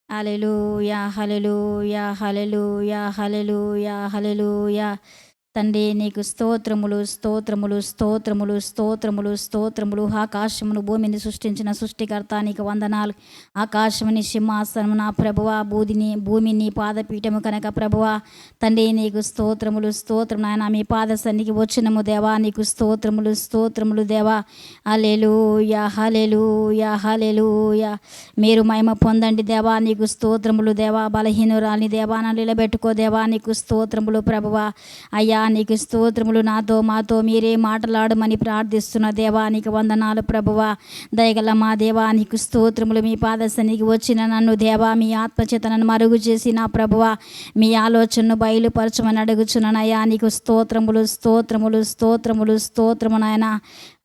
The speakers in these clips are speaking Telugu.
హల్లెలూయా, హల్లెలూయా, హల్లెలూయా, హల్లెలూయా, హల్లెలూయా. తండ్రి నీకు స్తోత్రములు, స్తోత్రములు, స్తోత్రములు, స్తోత్రములు, స్తోత్రములు. ఆకాశమును భూమిని సృష్టించిన సృష్టికర్త నీకు వందనాలు. ఆకాశముని సింహాసనము నా ప్రభువా, భూమిని పాదపీఠము కనుక ప్రభువా. తండ్రి నీకు స్తోత్రములు, స్తోత్రం నాయన. మీ పాద సన్నిధికి వచ్చినము దేవా, నీకు స్తోత్రములు, స్తోత్రములు దేవా. హల్లెలూయా, హల్లెలూయా, హల్లెలూయా. మీరు మహిమ పొందండి దేవా, నీకు స్తోత్రములు దేవా. బలహీనురాలిని దేవా నన్ను నిలబెట్టుకో దేవా, నీకు స్తోత్రములు ప్రభువా. అయ్యా నీకు స్తోత్రములు. నాతో మాతో మీరే మాట్లాడమని ప్రార్థిస్తున్న దేవా, నీకు వందనాలు ప్రభువా. దయగల మా దేవా నీకు స్తోత్రములు. మీ పాద సన్నిధికి వచ్చిన నన్ను దేవా, మీ ఆత్మచేత నన్ను మరుగు చేసి నా ప్రభువా, మీ ఆలోచనను బయలుపరచమని అడుగుచున్నానయ్యా. నీకు స్తోత్రములు, స్తోత్రములు, స్తోత్రములు, స్తోత్రము నాయన.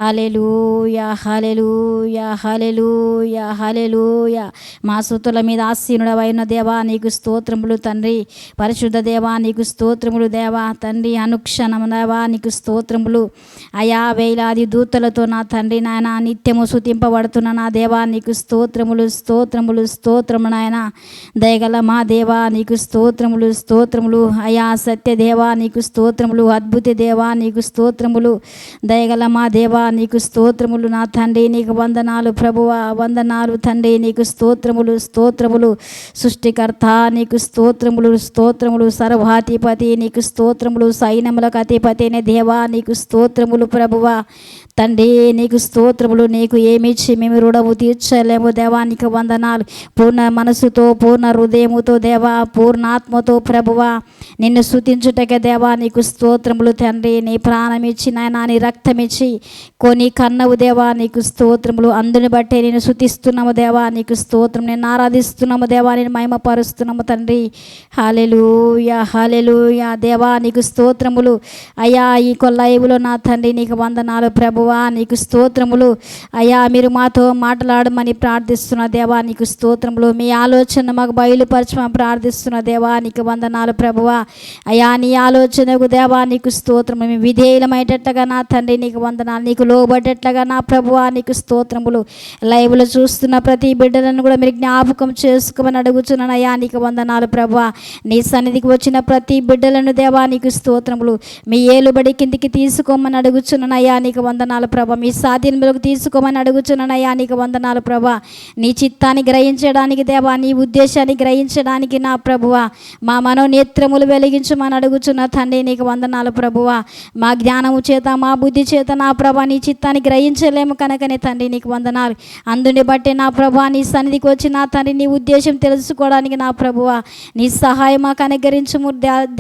హల్లెలూయా, హల్లెలూయా, హల్లెలూయా, హల్లెలూయా. మా సుతుల మీద ఆసీనుడవైన దేవా నీకు స్తోత్రములు తండ్రి. పరిశుద్ధ దేవా నీకు స్తోత్రములు దేవా. తండ్రి అనుక్షణము దేవా నీకు స్తోత్రములు. అయా వేలాది దూతలతో నా తండ్రి నాయన నిత్యము స్తుతింపబడుతున్న నా దేవా నీకు స్తోత్రములు, స్తోత్రములు, స్తోత్రము నాయన. దయగల మా దేవా నీకు స్తోత్రములు, స్తోత్రములు. అయా సత్య దేవా నీకు స్తోత్రములు. అద్భుత దేవా నీకు స్తోత్రములు. దయగల మా దేవా నీకు స్తోత్రములు. నా తండ్రి నీకు వందనాలు ప్రభువా, వందనాలు తండ్రి నీకు స్తోత్రములు, స్తోత్రములు. సృష్టికర్త నీకు స్తోత్రములు, స్తోత్రములు. సర్వాధిపతి నీకు స్తోత్రములు. సైన్యములకు అధిపతి అయిన దేవా నీకు స్తోత్రములు ప్రభువా. తండ్రి నీకు స్తోత్రములు. నీకు ఏమిచ్చి మేము రుణము తీర్చలేము దేవా, నీకు వందనాలు. పూర్ణ మనసుతో, పూర్ణ హృదయముతో దేవా, పూర్ణాత్మతో ప్రభువా నిన్ను స్తుతించుటకే దేవా నీకు స్తోత్రములు తండ్రి. నీ ప్రాణమిచ్చి నాయన, నీ రక్తమిచ్చి కొని కన్నవు దేవా నీకు స్తోత్రములు. అందుని బట్టే నేను స్తుతిస్తున్నాము దేవా నీకు స్తోత్రం. నేను ఆరాధిస్తున్నాము దేవా, నేను మహిమపరుస్తున్నాము తండ్రి. హల్లెలూయా, హల్లెలూయా దేవా నీకు స్తోత్రములు. అయ్యా ఈ కొల్లైవులో నా తండ్రి నీకు వందనాలు ప్రభువా, నీకు స్తోత్రములు. అయ్యా మీరు మాతో మాట్లాడమని ప్రార్థిస్తున్న దేవా నీకు స్తోత్రములు. మీ ఆలోచన మాకు బయలుపరచమని ప్రార్థిస్తున్న దేవా నీకు వందనాలు ప్రభువా. అయ్యా నీ ఆలోచనకు దేవా నీకు స్తోత్రములు. మీ విధేయులమైనట్లుగా నా తండ్రి నీకు వందనాలు. నీకు లోబడేట్లుగా నా ప్రభువా నీకు స్తోత్రములు. లైవ్లో చూస్తున్న ప్రతి బిడ్డలను కూడా మీరు జ్ఞాపకం చేసుకోమని అడుగుచున్నాను అయ్యా నీకు వందనాలు ప్రభువా. నీ సన్నిధికి వచ్చిన ప్రతి బిడ్డలను దేవా నీకు స్తోత్రములు. మీ ఏలుబడి కిందికి తీసుకోమని అడుగుచున్నాను అయ్యా నీకు వందనాలు ప్రభా. మీ స్వాధీనంలోకి తీసుకోమని అడుగుచున్నాను అయ్యా నీకు వందనాలు ప్రభా. నీ చిత్తాన్ని గ్రహించడానికి దేవా, నీ ఉద్దేశాన్ని గ్రహించడానికి నా ప్రభువా మా మనోనేత్రములు వెలిగించమని అడుగుచున్న తండ్రి నీకు వందనాలు ప్రభువా. మా జ్ఞానము చేత, మా బుద్ధి చేత నా ప్రభా నీ చిత్తాన్ని గ్రహించలేము కనుకనే తండ్రి నీకు వందనాలు. అందుని బట్టి నా ప్రభా నీ సన్నిధికి వచ్చి నా తండ్రి నీ ఉద్దేశం తెలుసుకోవడానికి నా ప్రభువా నీ సహాయం మాకు అనుగ్రహించుము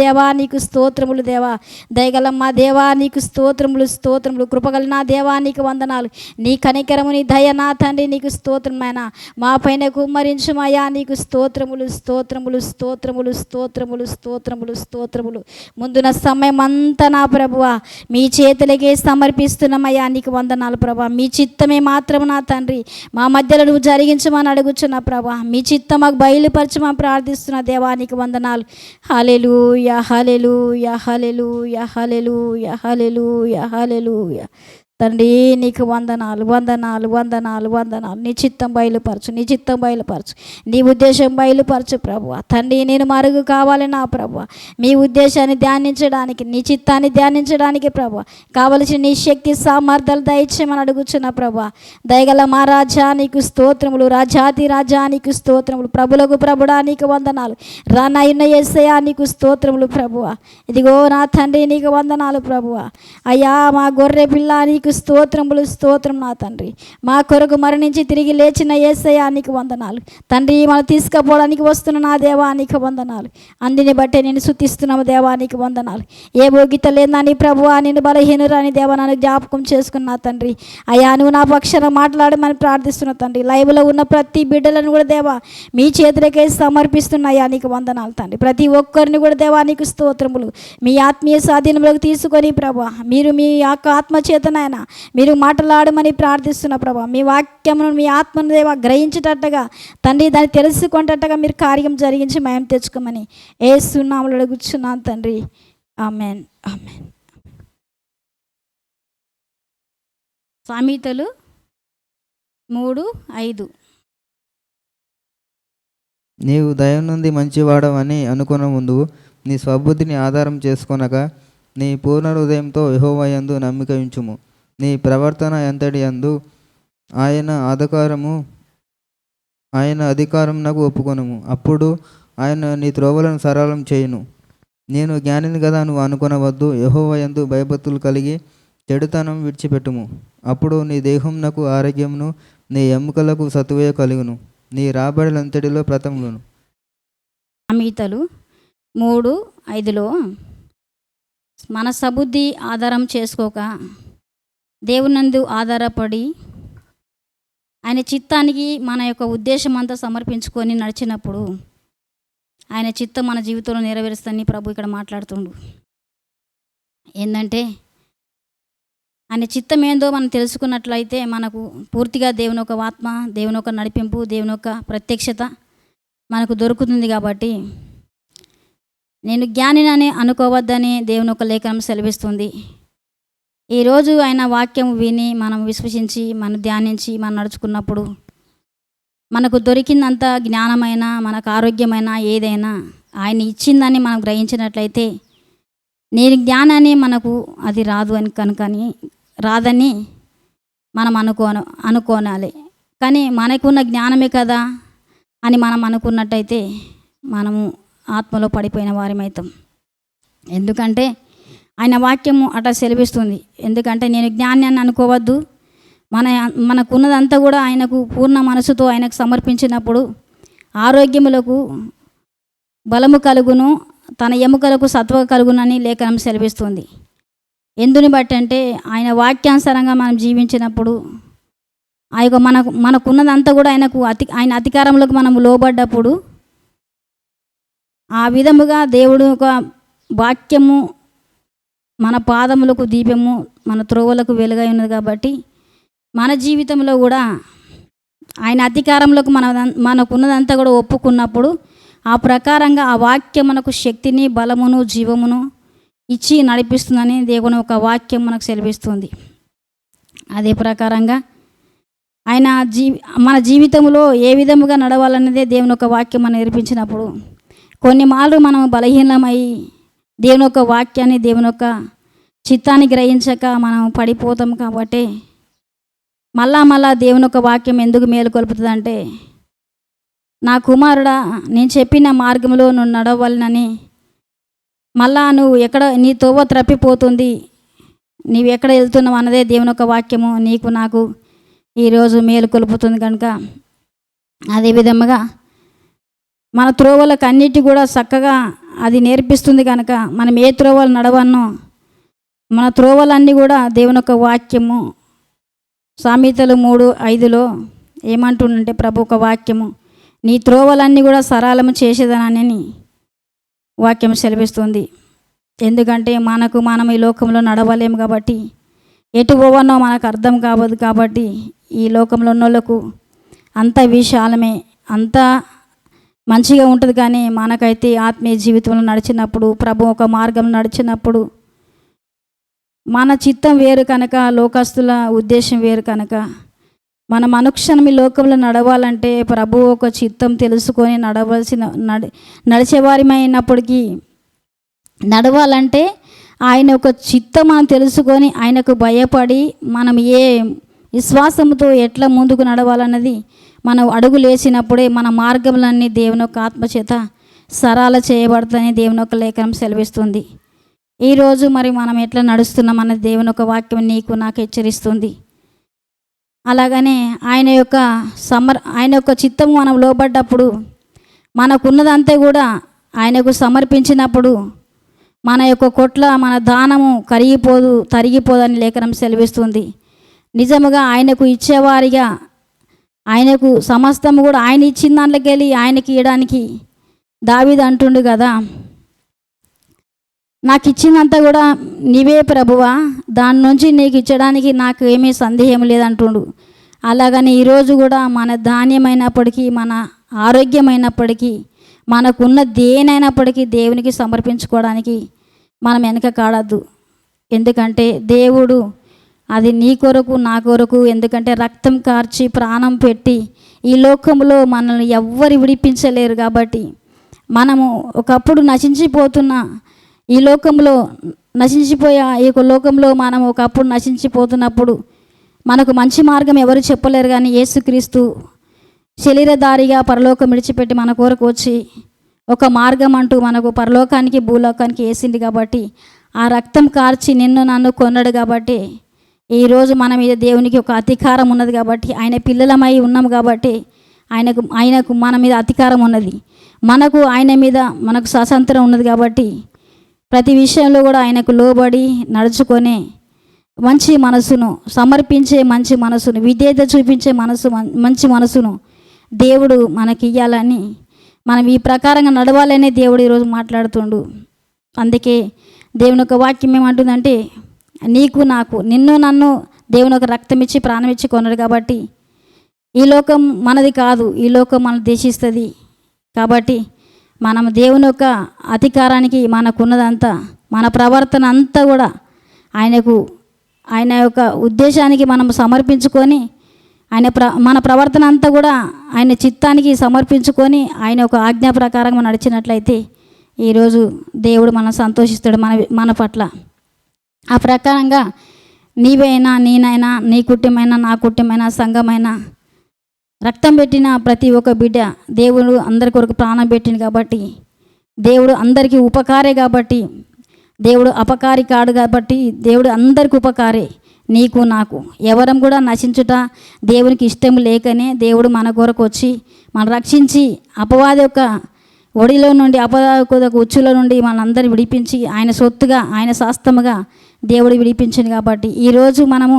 దేవా నీకు స్తోత్రములు దేవా. దయగల మా దేవా నీకు స్తోత్రములు, స్తోత్రములు. కృపగల నా దేవా నీకు వందనాలు. నీ కనికరము, నీ దయ నా తండ్రి నీకు స్తోత్రమైన మా పైన కుమ్మరించుమయ్యా నీకు స్తోత్రములు, స్తోత్రములు, స్తోత్రములు, స్తోత్రములు, స్తోత్రములు, స్తోత్రములు. ముందున సమయం అంతా నా ప్రభువా మీ చేతులకే సమర్పిస్తున్నామయ్యా నీకు వందనాలు ప్రభా. మీ చిత్తమే మాత్రము నా తండ్రి మా మధ్యలో నువ్వు జరిగించమని అడుగుచున్న ప్రభా. మీ చిత్తం మాకు బయలుపరచమని ప్రార్థిస్తున్న దేవా నీకు వందనాలు. హల్లెలూయా, హల్లెలూయా, హల్లెలూయా, హల్లెలూయా, హల్లెలూయా, హల్లెలూయా. తండ్రి నీకు వందనాలు, వందనాలు, వందనాలు, వందనాలు. నీ చిత్తం బయలుపరచు, నీ చిత్తం బయలుపరచు, నీ ఉద్దేశం బయలుపరచు ప్రభువా. తండ్రి నేను మరుగు కావాలి నా ప్రభువా. మీ ఉద్దేశాన్ని ధ్యానించడానికి, నీ చిత్తాన్ని ధ్యానించడానికి ప్రభువా కావలసిన నీ శక్తి సామర్థ్యాలు దయచేయమని అడుగుచున్న ప్రభువా. దయగల మా రాజా నీకు స్తోత్రములు. రాజాతి రాజా నీకు స్తోత్రములు. ప్రభులకు ప్రభుడా నీకు వందనాలు. రానయ్యున్న యేసయ్యా నీకు స్తోత్రములు ప్రభువా. ఇదిగో నా తండ్రి నీకు వందనాలు ప్రభువా. అయ్యా మా గొర్రె పిల్ల నీకు స్తోత్రములు, స్తోత్రం నా తండ్రి. మా కొరకు మరణించి తిరిగి లేచిన యేసయ్యా నీకు వందనాలు తండ్రి. మనం తీసుకుపోవడానికి వస్తున్న నా దేవా నీకు వందనాలు. అందుని బట్టే నేను స్తుతిస్తున్నాము దేవా నీకు వందనాలు. ఏ భోగిత లేదని ప్రభువా నేను బలహీనురాని దేవా నన్ను జ్ఞాపకం చేసుకున్నా తండ్రి. అయ్యా నువ్వు నా పక్షాన మాట్లాడమని ప్రార్థిస్తున్నా తండ్రి. లైవ్లో ఉన్న ప్రతి బిడ్డలను కూడా దేవా మీ చేతులకే సమర్పిస్తున్నాయా నీకు వందనాలు తండ్రి. ప్రతి ఒక్కరిని కూడా దేవా నీకు స్తోత్రములు. మీ ఆత్మీయ స్వాధీనంలోకి తీసుకొని ప్రభా మీరు మీ యొక్క ఆత్మచేతనైనా మీరు మాట్లాడమని ప్రార్థిస్తున్న ప్రభా. మీ వాక్యమును, మీ ఆత్మను దేవా గ్రహించేటట్టుగా తండ్రి దాన్ని తెలుసుకునేటట్టుగా మీరు కార్యం జరిగించి మేము తెచ్చుకోమని యేసు నామములో అడుగుచున్నాను తండ్రి. ఆమేన్, ఆమేన్. సామెతలు 3:5. నీవు దయ నుండి మంచివాడవని అనుకున్న ముందు నీ స్వబుద్ధిని ఆధారం చేసుకొనక నీ పూర్ణ హృదయంతో యెహోవా యందు నమ్మిక ఉంచుము. నీ ప్రవర్తన ఎంతటి యందు ఆయన అధికారమునకు ఒప్పుకొనుము. అప్పుడు ఆయన నీ త్రోవలను సరళం చేయును. నేను జ్ఞానిని కదా నువ్వు అనుకొనవద్దు. యెహోవా యందు భయభక్తులు కలిగి చెడుతనం విడిచిపెట్టుము. అప్పుడు నీ దేహమునకు ఆరోగ్యమును, నీ ఎముకలకు సత్తువే కలుగును. నీ రాబడులంతటిలో ప్రథములను. సామెతలు 3:5లో మన సబుద్ధి ఆధారం చేసుకోక దేవునందు ఆధారపడి ఆయన చిత్తానికి మన యొక్క ఉద్దేశం అంతా సమర్పించుకొని నడిచినప్పుడు ఆయన చిత్తం మన జీవితంలో నెరవేరుస్తుందని ప్రభు ఇక్కడ మాట్లాడుతుండు. ఏంటంటే ఆయన చిత్తం ఏందో మనం తెలుసుకున్నట్లయితే మనకు పూర్తిగా దేవుని యొక్క ఆత్మ, దేవుని యొక్క నడిపింపు, దేవుని యొక్క ప్రత్యక్షత మనకు దొరుకుతుంది. కాబట్టి నేను జ్ఞానినని అనుకోవద్దని దేవుని యొక్క లేఖనం సెలవిస్తుంది. ఈరోజు ఆయన వాక్యం విని మనం విశ్వసించి మనం ధ్యానించి మనం నడుచుకున్నప్పుడు మనకు దొరికిందంత జ్ఞానమైన, మనకు ఆరోగ్యమైన ఏదైనా ఆయన ఇచ్చిందని మనం గ్రహించినట్లయితే నేను జ్ఞానాన్ని మనకు అది రాదని మనం అనుకోనాలి. కానీ మనకున్న జ్ఞానమే కదా అని మనం అనుకున్నట్టయితే మనము ఆత్మలో పడిపోయిన వారమవుతాం. ఎందుకంటే ఆయన వాక్యము అట్లా సెలవిస్తుంది. ఎందుకంటే నేను జ్ఞానాన్ని అనుకోవద్దు, మనకున్నదంతా కూడా ఆయనకు పూర్ణ మనసుతో ఆయనకు సమర్పించినప్పుడు ఆరోగ్యములకు బలము కలుగును, తన ఎముకలకు సత్వ కలుగునని లేఖనం సెలవిస్తుంది. ఎందుని బట్టి అంటే ఆయన వాక్యానుసారంగా మనం జీవించినప్పుడు మనకున్నదంతా కూడా ఆయన అధికారంలోకి మనం లోబడ్డప్పుడు ఆ విధముగా దేవుడు ఒక వాక్యము మన పాదములకు దీపము, మన త్రోవలకు వెలుగై ఉన్నది. కాబట్టి మన జీవితంలో కూడా ఆయన అధికారంలోకి మనకున్నదంతా కూడా ఒప్పుకున్నప్పుడు ఆ ప్రకారంగా ఆ వాక్యం మనకు శక్తిని, బలమును, జీవమును ఇచ్చి నడిపిస్తుందని దేవుని ఒక వాక్యం మనకు సెలవిస్తుంది. అదే ప్రకారంగా ఆయన మన జీవితంలో ఏ విధముగా నడవాలన్నదే దేవుని ఒక వాక్యం మనం నేర్పించినప్పుడు కొన్ని మార్లు మనం బలహీనమై దేవుని యొక్క వాక్యాన్ని, దేవుని యొక్క చిత్తాన్ని గ్రహించక మనం పడిపోతాం. కాబట్టి మళ్ళా దేవుని యొక్క వాక్యం ఎందుకు మేలుకొల్పుతుందంటే, నా కుమారుడా నేను చెప్పిన మార్గంలో నువ్వు నడవాలని, మళ్ళా నువ్వు ఎక్కడ నీ తోవ త్రప్పిపోతుంది, నీవు ఎక్కడ వెళ్తున్నావు అన్నదే దేవుని యొక్క వాక్యము నీకు నాకు ఈరోజు మేలుకొల్పుతుంది. కనుక అదే విధముగా మన త్రోవలకు అన్నిటి కూడా చక్కగా అది నేర్పిస్తుంది. కనుక మనం ఏ త్రోవలు నడవన్నో మన త్రోవలన్నీ కూడా దేవుని యొక్క వాక్యము సామెతలు 3:5లో ఏమంటుందంటే ప్రభు ఒక వాక్యము, నీ త్రోవలన్నీ కూడా సరళము చేసేదనని వాక్యం సెలవిస్తుంది. ఎందుకంటే మనం ఈ లోకంలో నడవలేము కాబట్టి, ఎటు పోవన్నో మనకు అర్థం కావద్దు. కాబట్టి ఈ లోకంలో ఉన్న వాళ్ళకు అంత విశాలమే, అంత మంచిగా ఉంటుంది. కానీ మనకైతే ఆత్మీయ జీవితంలో నడిచినప్పుడు, ప్రభు ఒక మార్గం నడిచినప్పుడు మన చిత్తం వేరు కనుక, లోకస్తుల ఉద్దేశం వేరు కనుక, మనం అనుక్షణం ఈ లోకంలో నడవాలంటే ప్రభు ఒక చిత్తం తెలుసుకొని నడిచేవారిమైనప్పటికీ నడవాలంటే ఆయన ఒక చిత్తం మనం తెలుసుకొని ఆయనకు భయపడి మనం ఏ విశ్వాసంతో ఎట్లా ముందుకు నడవాలన్నది మనం అడుగులేసినప్పుడే మన మార్గములన్నీ దేవుని యొక్క ఆత్మచేత సరళ చేయబడతాయని దేవుని యొక్క లేఖనం సెలవిస్తుంది. ఈరోజు మరి మనం ఎట్లా నడుస్తున్నాం అన్నది దేవుని యొక్క వాక్యం నీకు నాకు హెచ్చరిస్తుంది. అలాగనే ఆయన యొక్క చిత్తము మనం లోబడ్డప్పుడు మనకున్నదంతా కూడా ఆయనకు సమర్పించినప్పుడు మన యొక్క కొట్ల మన దానము తరిగిపోదని లేఖనం సెలవిస్తుంది. నిజముగా ఆయనకు ఇచ్చేవారిగా ఆయనకు సమస్తము కూడా ఆయన ఇచ్చిన దాంట్లోకి వెళ్ళి ఆయనకి ఇవ్వడానికి దావీదు అంటుండు కదా, నాకు ఇచ్చిందంతా కూడా నీవే ప్రభువా, దాని నుంచి నీకు ఇచ్చడానికి నాకు ఏమీ సందేహం లేదంటుండు. అలాగని ఈరోజు కూడా మన ధాన్యమైనప్పటికీ, మన ఆరోగ్యమైనప్పటికీ, మనకున్న దేనైనప్పటికీ దేవునికి సమర్పించుకోవడానికి మనం వెనక కాడద్దు. ఎందుకంటే దేవుడు అది నీ కొరకు నా కొరకు. ఎందుకంటే రక్తం కార్చి ప్రాణం పెట్టి ఈ లోకంలో మనల్ని ఎవ్వరు విడిపించలేరు. కాబట్టి మనము ఒకప్పుడు నశించిపోతున్న ఈ లోకంలో నశించిపోయే ఈ యొక్క లోకంలో మనం ఒకప్పుడు నశించిపోతున్నప్పుడు మనకు మంచి మార్గం ఎవరు చెప్పలేరు. కానీ యేసుక్రీస్తు శరీరధారిగా పరలోకం విడిచిపెట్టి మన కొరకు వచ్చి ఒక మార్గం అంటూ మనకు పరలోకానికి భూలోకానికి వేసింది. కాబట్టి ఆ రక్తం కార్చి నిన్ను నన్ను కొన్నాడు. కాబట్టి ఈరోజు మన మీద దేవునికి ఒక అధికారం ఉన్నది. కాబట్టి ఆయన పిల్లలమై ఉన్నాము. కాబట్టి ఆయనకు మన మీద అధికారం ఉన్నది. మనకు ఆయన మీద మనకు స్వాతంత్రం ఉన్నది. కాబట్టి ప్రతి విషయంలో కూడా ఆయనకు లోబడి నడుచుకొని మంచి మనసును సమర్పించే మంచి మనసును విధేయత చూపించే మంచి మనసును దేవుడు మనకి ఇవ్వాలని, మనం ఈ ప్రకారంగా నడవాలనే దేవుడు ఈరోజు మాట్లాడుతుండు. అందుకే దేవుని యొక్క వాక్యం ఏమంటుందంటే, నీకు నాకు నిన్ను నన్ను దేవుని ఒక రక్తం ఇచ్చి ప్రాణం ఇచ్చి కొన్నాడు. కాబట్టి ఈ లోకం మనది కాదు, ఈ లోకం మనం దేశిస్తుంది. కాబట్టి మనం దేవుని యొక్క అధికారానికి మనకున్నదంతా, మన ప్రవర్తన అంతా కూడా ఆయన యొక్క ఉద్దేశానికి మనం సమర్పించుకొని మన ప్రవర్తన అంతా కూడా ఆయన చిత్తానికి సమర్పించుకొని ఆయన ఒక ఆజ్ఞా ప్రకారం నడిచినట్లయితే ఈరోజు దేవుడు మనం సంతోషిస్తాడు మన పట్ల. ఆ ప్రకారంగా నీవైనా నేనైనా నీ కుటుంబమైనా నా కుటుంబమైనా సంఘమైనా రక్తం పెట్టిన ప్రతి ఒక్క బిడ్డ దేవుడు అందరి కొరకు ప్రాణం పెట్టింది. కాబట్టి దేవుడు అందరికీ ఉపకారే. కాబట్టి దేవుడు అపకారి కాడు. కాబట్టి దేవుడు అందరికీ ఉపకారే. నీకు నాకు ఎవరం కూడా నశించుట దేవునికి ఇష్టం లేకనే దేవుడు మన కొరకు వచ్చి మనం రక్షించి అపవాది యొక్క ఒడిలో నుండి అపవాది ఉచ్చుల నుండి మనందరినీ విడిపించి ఆయన సొత్తుగా ఆయన శాస్త్రముగా దేవుడు విడిపించింది. కాబట్టి ఈరోజు మనము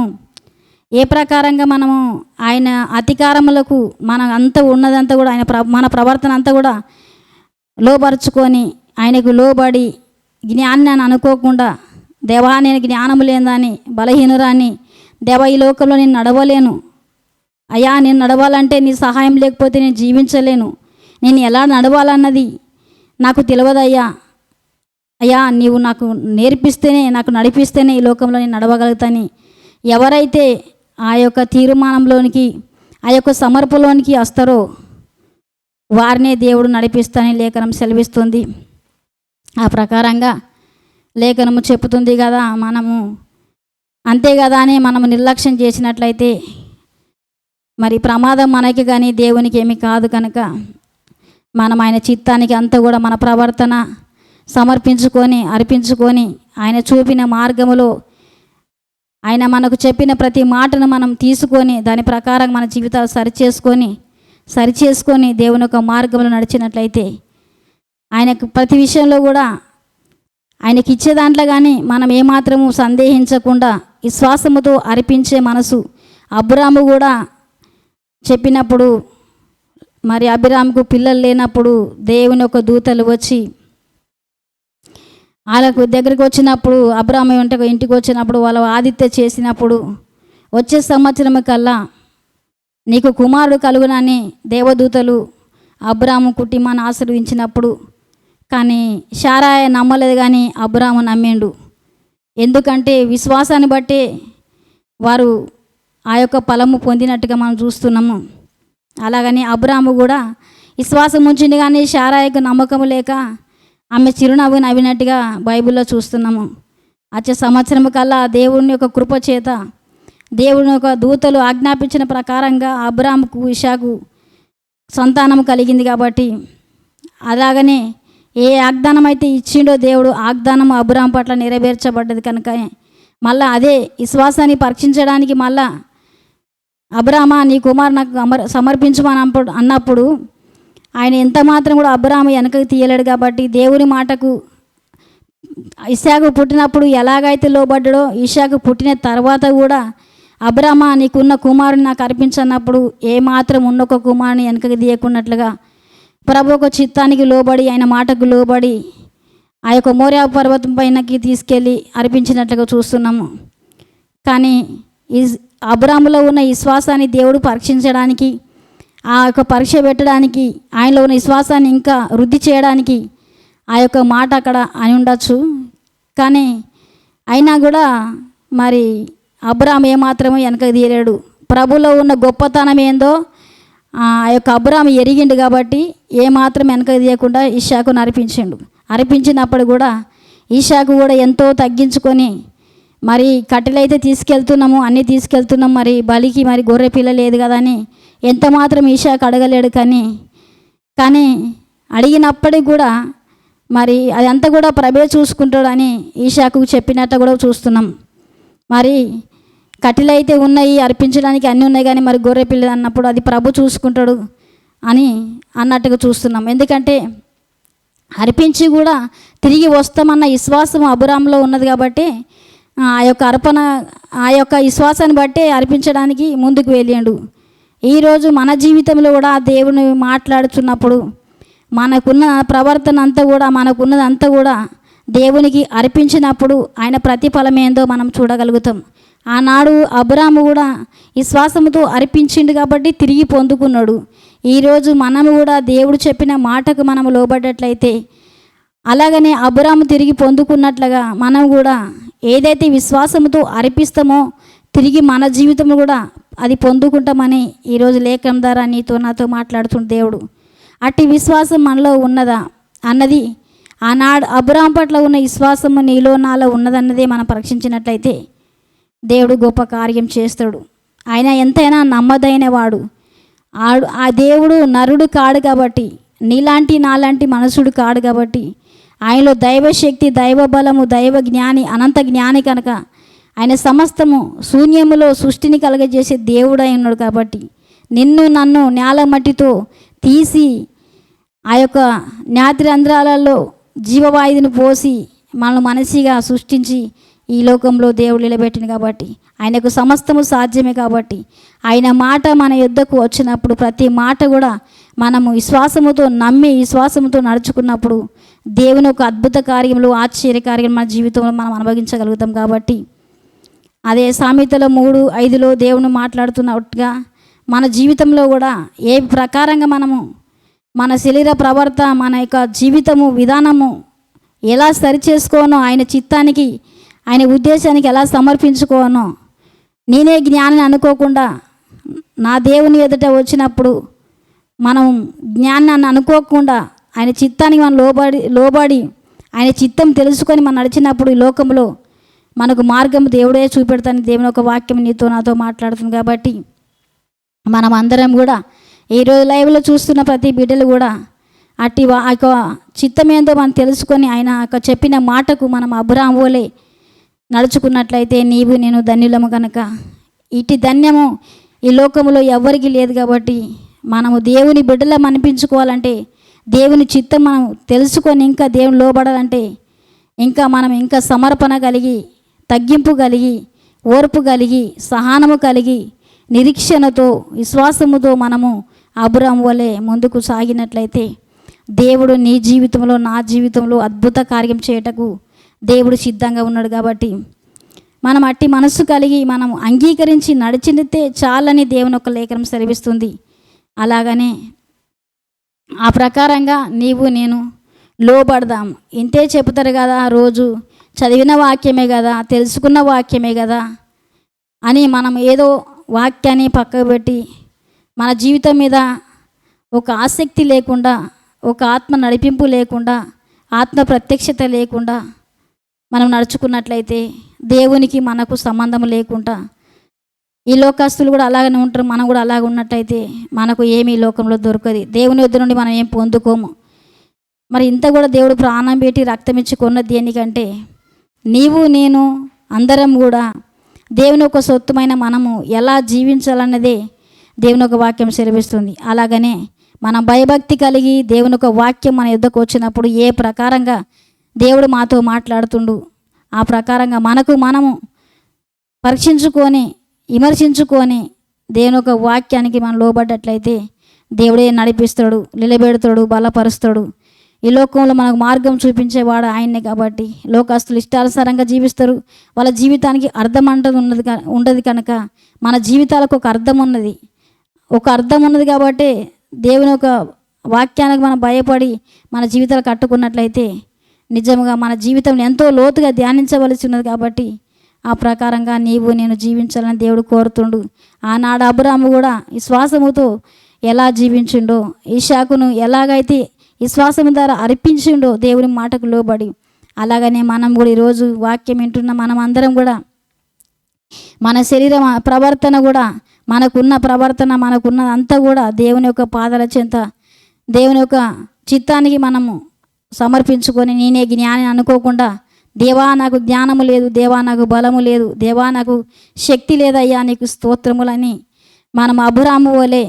ఏ ప్రకారంగా మనము ఆయన అధికారములకు మన అంతా ఉన్నదంతా కూడా మన ప్రవర్తన అంతా కూడా లోపరుచుకొని ఆయనకు లోబడి జ్ఞానాన్ని అనుకోకుండా, దేవా నేను జ్ఞానం లేదని బలహీనురాన్ని, దేవా ఈ లోకంలో నేను నడవలేను, అయ్యా నేను నడవాలంటే నీ సహాయం లేకపోతే నేను జీవించలేను, నేను ఎలా నడవాలన్నది నాకు తెలియదయ్యా, అయ్యా నీవు నాకు నేర్పిస్తేనే నాకు నడిపిస్తేనే ఈ లోకంలో నేను నడవగలుగుతాని ఎవరైతే ఆ యొక్క తీర్మానంలోనికి ఆ యొక్క సమర్పలోనికి వస్తారో వారినే దేవుడు నడిపిస్తానని లేఖనం సెలవిస్తుంది. ఆ ప్రకారంగా లేఖనము చెప్పుతుంది కదా, మనము అంతే కదా అని మనము నిర్లక్ష్యం చేసినట్లయితే మరి ప్రమాదం మనకి కానీ దేవునికి ఏమీ కాదు. కనుక మనం ఆయన చిత్తానికి అంతా కూడా మన ప్రవర్తన సమర్పించుకొని అర్పించుకొని ఆయన చూపిన మార్గములో ఆయన మనకు చెప్పిన ప్రతి మాటను మనం తీసుకొని దాని ప్రకారం మన జీవితాలు సరిచేసుకొని దేవుని యొక్క మార్గంలో నడిచినట్లయితే ఆయనకు ప్రతి విషయంలో కూడా ఆయనకి ఇచ్చే దాంట్లో కానీ మనం ఏమాత్రము సందేహించకుండా విశ్వాసముతో అర్పించే మనసు అబ్రాము కూడా చెప్పినప్పుడు, మరి అభిరాముకు పిల్లలు లేనప్పుడు దేవుని యొక్క దూతలు వచ్చి వాళ్ళకు దగ్గరికి వచ్చినప్పుడు, అబ్రాము ఇంటికి వచ్చినప్పుడు వాళ్ళ ఆదిత్య చేసినప్పుడు వచ్చే సంవత్సరం కల్లా నీకు కుమారుడు కలుగునని దేవదూతలు అబ్రాము కుటుంబాన్ని ఆశీర్వదించినప్పుడు, కానీ శారాయ నమ్మలేదు కానీ అబ్రాము నమ్మిండు. ఎందుకంటే విశ్వాసాన్ని బట్టి వారు ఆ యొక్క ఫలము పొందినట్టుగా మనం చూస్తున్నాము. అలాగని అబ్రాము కూడా విశ్వాసం ఉంచింది కానీ శారాయకు నమ్మకం లేక ఆమె చిరునవ్వు నవ్వినట్టుగా బైబిల్లో చూస్తున్నాము. వచ్చే సంవత్సరం కల్లా దేవుని యొక్క కృప చేత దేవుని యొక్క దూతలు ఆజ్ఞాపించిన ప్రకారంగా అబ్రాముకు ఇషాకు సంతానం కలిగింది. కాబట్టి అలాగనే ఏ వాగ్దానం అయితే ఇచ్చిండో దేవుడు వాగ్దానం అబ్రాము పట్ల నెరవేర్చబడ్డది. కనుక మళ్ళా అదే విశ్వాసాన్ని పరీక్షించడానికి మళ్ళా అబ్రామా నీ కుమారు నాకు సమర్పించమని అన్నప్పుడు ఆయన ఎంత మాత్రం కూడా అబ్రాము వెనకకు తీయలేడు. కాబట్టి దేవుని మాటకు ఇషాకు పుట్టినప్పుడు ఎలాగైతే లోబడ్డాడో ఇషాకు పుట్టిన తర్వాత కూడా అబ్రామా నీకున్న కుమారుని నాకు అర్పించన్నప్పుడు ఏమాత్రం ఉన్నొక కుమారుని వెనకకు తీయకున్నట్లుగా ప్రభు ఒక చిత్తానికి లోబడి ఆయన మాటకు లోబడి ఆ యొక్క మోరియా పర్వతం పైనకి తీసుకెళ్ళి అర్పించినట్లుగా చూస్తున్నాము. కానీ అబ్రాములో ఉన్న విశ్వాసాన్ని దేవుడు పరీక్షించడానికి, ఆ యొక్క పరీక్ష పెట్టడానికి, ఆయనలో ఉన్న విశ్వాసాన్ని ఇంకా వృద్ధి చేయడానికి ఆ యొక్క మాట అక్కడ అని ఉండొచ్చు. కానీ అయినా కూడా మరి అబ్రాహాము ఏమాత్రమో వెనక తీయలేడు. ప్రభులో ఉన్న గొప్పతనం ఏందో ఆ యొక్క అబ్రాహాము ఎరిగిండు కాబట్టి ఏమాత్రం వెనక తీయకుండా ఇషాకును అర్పించిండు. అర్పించినప్పుడు కూడా ఇషాకు కూడా ఎంతో తగ్గించుకొని, మరి కట్టెలైతే తీసుకెళ్తున్నాము, అన్నీ తీసుకెళ్తున్నాం, మరి బలికి మరి గొర్రె పిల్ల లేదు కదా అని ఎంత మాత్రం ఇషాకు అడగలేడు. కానీ అడిగినప్పటికి కూడా మరి అదంతా కూడా ప్రభే చూసుకుంటాడని ఇషాకుకు చెప్పినట్టు కూడా చూస్తున్నాం. మరి కట్టెలైతే ఉన్నాయి, అర్పించడానికి అన్నీ ఉన్నాయి, కానీ మరి గొర్రె పిల్ల అన్నప్పుడు అది ప్రభు చూసుకుంటాడు అని అన్నట్టుగా చూస్తున్నాం. ఎందుకంటే అర్పించి కూడా తిరిగి వస్తామన్న విశ్వాసం అబ్రాహాములో ఉన్నది కాబట్టి ఆ యొక్క విశ్వాసాన్ని బట్టే అర్పించడానికి ముందుకు వెళ్ళాడు. ఈరోజు మన జీవితంలో కూడా దేవుని మాట్లాడుతున్నప్పుడు మనకున్న ప్రవర్తన అంతా కూడా, మనకున్నదంతా కూడా దేవునికి అర్పించినప్పుడు ఆయన ప్రతిఫలం ఏందో మనం చూడగలుగుతాం. ఆనాడు అబ్రాహాము కూడా విశ్వాసంతో అర్పించిండు కాబట్టి తిరిగి పొందుకున్నాడు. ఈరోజు మనము కూడా దేవుడు చెప్పిన మాటకు మనము లోబడ్డట్లయితే, అలాగనే అబ్రాహాము తిరిగి పొందుకున్నట్లుగా మనం కూడా ఏదైతే విశ్వాసంతో అర్పిస్తామో తిరిగి మన జీవితం కూడా అది పొందుకుంటామని ఈరోజు లేఖనం ద్వారా నీతో నాతో మాట్లాడుతున్న దేవుడు. అట్టి విశ్వాసం మనలో ఉన్నదా అన్నది, ఆనాడు అబ్రాహాం పట్ల ఉన్న విశ్వాసము నీలో నాలో ఉన్నదన్నదే మనం పరీక్షించినట్లయితే దేవుడు గొప్ప కార్యం చేస్తాడు. ఆయన ఎంతైనా నమ్మదైన వాడు. ఆ దేవుడు నరుడు కాడు కాబట్టి, నీలాంటి నాలాంటి మనుషుడు కాడు కాబట్టి, ఆయనలో దైవశక్తి, దైవ బలము, దైవ జ్ఞాని, అనంత జ్ఞాని కనుక ఆయన సమస్తము శూన్యములో సృష్టిని కలగజేసే దేవుడై ఉన్నాడు. కాబట్టి నిన్ను నన్ను నేల మట్టితో తీసి ఆ యొక్క జ్ఞాతిరంధ్రాలలో జీవవాయువుని పోసి మనల్ని మనిషిగా సృష్టించి ఈ లోకంలో దేవుడు నిలబెట్టింది కాబట్టి ఆయనకు సమస్తము సాధ్యమే. కాబట్టి ఆయన మాట మన యుద్ధకు వచ్చినప్పుడు ప్రతి మాట కూడా మనము విశ్వాసముతో నమ్మి విశ్వాసముతో నడుచుకున్నప్పుడు దేవుని ఒక అద్భుత కార్యములు, ఆశ్చర్య కార్యములు మన జీవితంలో మనం అనుభవించగలుగుతాం. కాబట్టి అదే సామెతల 3:5 దేవుని మాట్లాడుతున్నట్టుగా మన జీవితంలో కూడా ఏ ప్రకారంగా మనము మన శరీర ప్రవర్త, మన యొక్క జీవితము విధానము ఎలా సరిచేసుకోనో, ఆయన చిత్తానికి ఆయన ఉద్దేశానికి ఎలా సమర్పించుకోనో, నేనే జ్ఞాని అనుకోకుండా నా దేవుని ఎదుట వచ్చినప్పుడు మనం జ్ఞానాన్ని అనుకోకుండా ఆయన చిత్తానికి మనం లోబడి ఆయన చిత్తం తెలుసుకొని మనం నడిచినప్పుడు ఈ లోకంలో మనకు మార్గం దేవుడే చూపెడతాను. దేవుని ఒక వాక్యం నీతో నాతో మాట్లాడుతుంది. కాబట్టి మనం అందరం కూడా ఈరోజు లైవ్లో చూస్తున్న ప్రతి బిడ్డలు కూడా అట్టి ఆ యొక్క చిత్తం ఏందో మనం తెలుసుకొని ఆయన చెప్పిన మాటకు మనం అబ్రాహాము వలె నడుచుకున్నట్లయితే నీవు నేను ధన్యులము. కనుక ఇటు ధన్యము ఈ లోకంలో ఎవరికి లేదు. కాబట్టి మనము దేవుని బిడ్డలం అనిపించుకోవాలంటే, దేవుని చిత్తం మనం తెలుసుకొని ఇంకా దేవుని లోబడాలంటే, మనం ఇంకా సమర్పణ కలిగి, తగ్గింపు కలిగి, ఓర్పు కలిగి, సహనము కలిగి, నిరీక్షణతో, విశ్వాసముతో మనము అబ్రాహాము వలె ముందుకు సాగినట్లయితే దేవుడు నీ జీవితంలో, నా జీవితంలో అద్భుత కార్యం చేయటకు దేవుడు సిద్ధంగా ఉన్నాడు. కాబట్టి మనం అట్టి మనస్సు కలిగి మనం అంగీకరించి నడిచితే చాలని దేవుని ఒక లేఖనం సెలవిస్తుంది. అలాగనే ఆ ప్రకారంగా నీవు నేను లోబడదాం. ఇంతే చెబుతారు కదా, రోజు చదివిన వాక్యమే కదా, తెలుసుకున్న వాక్యమే కదా అని మనం ఏదో వాక్యాన్ని పక్కకు పెట్టి మన జీవితం మీద ఒక ఆసక్తి లేకుండా, ఒక ఆత్మ నడిపింపు లేకుండా, ఆత్మ ప్రత్యక్షత లేకుండా మనం నడుచుకున్నట్లయితే దేవునికి మనకు సంబంధం లేకుండా ఈ లోకస్తులు కూడా అలాగనే ఉంటారు. మనం కూడా అలాగ ఉన్నట్టయితే మనకు ఏమీ ఈ లోకంలో దొరకదు. దేవుని వద్ద నుండి మనం ఏం పొందుకోము. మరి ఇంత కూడా దేవుడు ప్రాణం పెట్టి రక్తం ఇచ్చి కొన్నది దేనికంటే, నీవు నేను అందరం కూడా దేవుని ఒక సొత్తుమైన మనము ఎలా జీవించాలన్నదే దేవుని ఒక వాక్యం సెలవిస్తుంది. అలాగనే మనం భయభక్తి కలిగి దేవుని ఒక వాక్యం మన యుద్ధకు వచ్చినప్పుడు ఏ ప్రకారంగా దేవుడు మాతో మాట్లాడుతుండు ఆ ప్రకారంగా మనము పరీక్షించుకొని, విమర్శించుకొని దేవుని ఒక వాక్యానికి మనం లోబడ్డట్లయితే దేవుడే నడిపిస్తాడు, నిలబెడతాడు, బలపరుస్తాడు. ఈ లోకంలో మనకు మార్గం చూపించేవాడు ఆయన్నే. కాబట్టి లోకస్తులు ఇష్టానుసారంగా జీవిస్తారు. వాళ్ళ జీవితానికి అర్థం అంటది ఉండదు కనుక మన జీవితాలకు ఒక అర్థం ఉన్నది కాబట్టి దేవుని ఒక వాక్యానికి మనం భయపడి మన జీవితాలు కట్టుకున్నట్లయితే నిజంగా మన జీవితంలో ఎంతో లోతుగా ధ్యానించవలసి ఉన్నది. కాబట్టి ఆ ప్రకారంగా నీవు నేను జీవించాలని దేవుడు కోరుతుండు. ఆనాడు అబ్రాహాము కూడా విశ్వాసముతో ఎలా జీవించిండో, ఇషాకును ఎలాగైతే విశ్వాసము ద్వారా అర్పించిండో దేవుని మాటకు లోబడి, అలాగనే మనం కూడా ఈరోజు వాక్యం వింటున్న మనం అందరం కూడా మన శరీరం ప్రవర్తన కూడా, మనకున్న ప్రవర్తన మనకున్నదంతా కూడా దేవుని యొక్క పాదాల చెంత, దేవుని యొక్క చిత్తానికి మనము సమర్పించుకొని, నేనే జ్ఞాని అనుకోకుండా, దేవా నాకు జ్ఞానము లేదు, దేవా నాకు బలము లేదు, దేవా నాకు శక్తి లేదయ్యా నీకు స్తోత్రములని మనం అబ్రాహాము వలె,